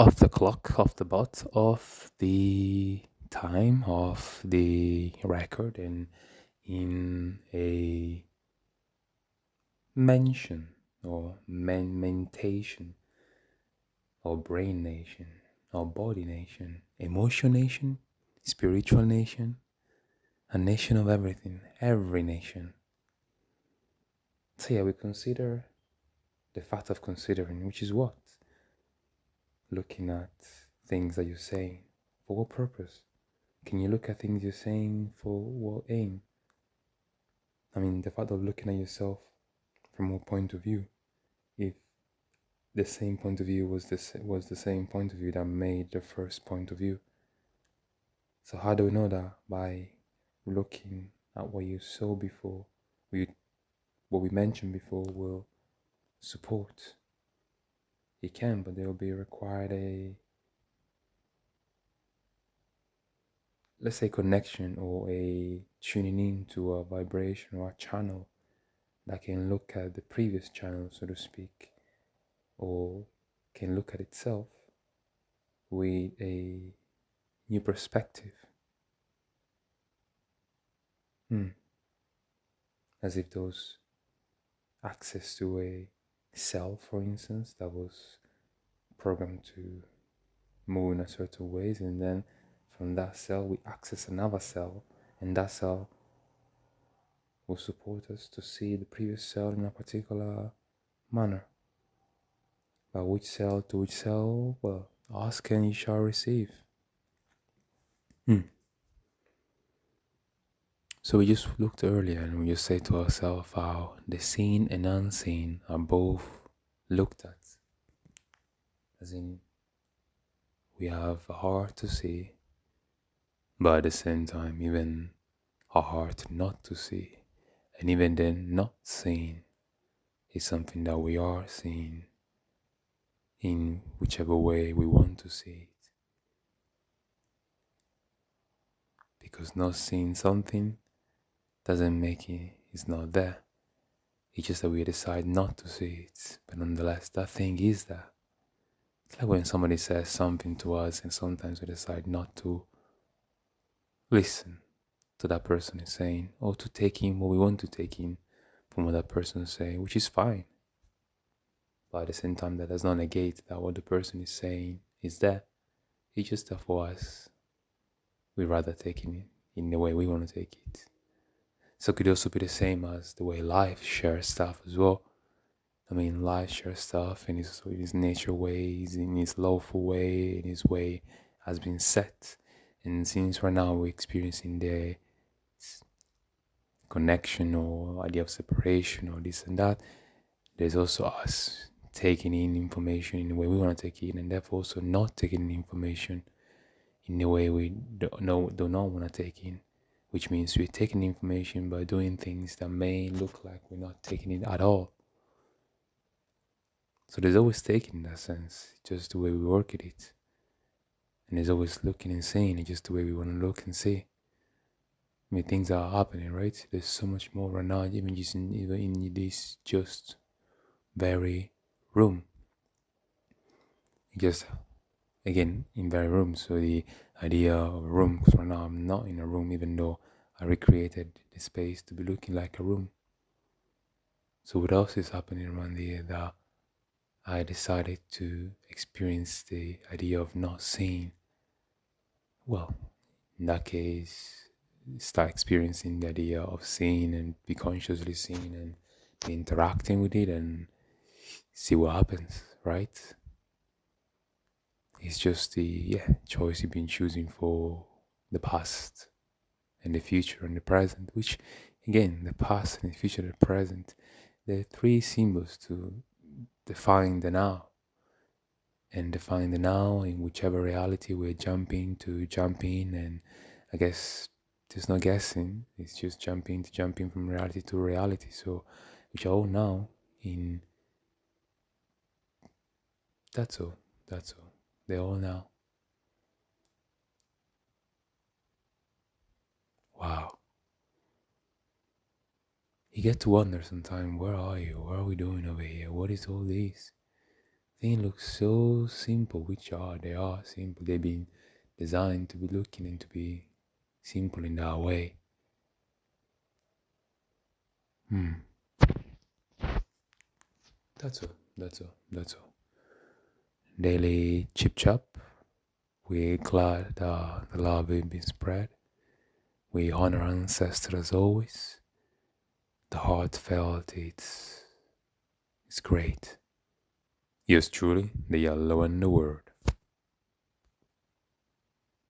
Off the clock, off the bot, off the time of the record, and in a mention or mentation or brain nation or body nation, emotion nation, spiritual nation, a nation of everything, every nation. So yeah, we consider the fact of considering, which is what? Looking at things that you're saying. For what purpose? Can you look at things you're saying for what aim? I mean, the fact of looking at yourself from what point of view? If the same point of view was the same point of view that made the first point of view. So how do we know that? By looking at what you saw before, what we mentioned before will support. It can, but there will be required a, let's say, connection or a tuning in to a vibration or a channel that can look at the previous channel, so to speak, or can look at itself with a new perspective. As if those access to a cell, for instance, that was programmed to move in a certain ways, and then from that cell we access another cell, and that cell will support us to see the previous cell in a particular manner. But which cell to which cell? Well, ask and you shall receive. So we just looked earlier and we just say to ourselves how the seen and unseen are both looked at. As in, we have a heart to see, but at the same time, even a heart not to see. And even then, not seeing is something that we are seeing in whichever way we want to see it. Because not seeing something doesn't make it's not there. It's just that we decide not to see it. But nonetheless, that thing is there. It's like when somebody says something to us and sometimes we decide not to listen to that person is saying or to take in what we want to take in from what that person is saying, which is fine. But at the same time, that does not negate that what the person is saying is there. It's just that for us, we rather take it in the way we want to take it. So it could also be the same as the way life shares stuff as well. I mean, life shares stuff in his nature ways, in his lawful way, in his way has been set. And since right now we're experiencing the connection or idea of separation or this and that, there's also us taking in information in the way we want to take it in, and therefore also not taking in information in the way we do not want to take in, which means we're taking information by doing things that may look like we're not taking it at all. So there's always taking in that sense, just the way we work at it. And there's always looking and seeing it just the way we want to look and see. I mean, things are happening, right? There's so much more right now, even in this just very room. Just again in very room. So the idea of a room, because right now I'm not in a room, even though I recreated the space to be looking like a room. So what else is happening around here that I decided to experience the idea of not seeing? Well, in that case, start experiencing the idea of seeing and be consciously seeing and be interacting with it and see what happens, right? It's just the choice you've been choosing for the past and the future and the present, which again, the past and the future and the present, they're three symbols to define the now. And define the now in whichever reality we're jumping to jump in, and I guess there's no guessing, it's just jumping from reality to reality. So which are all now in that's all. That's all. They're all now. Wow. You get to wonder sometimes, where are you? What are we doing over here? What is all this? Things look so simple, which are they are simple. They've been designed to be looking and to be simple in that way. Hmm. That's all. That's all. That's all. Daily chip chop. We're glad that the love has been spread. We honor ancestors as always. The heartfelt, it's great. Yours truly, the yellow and the word.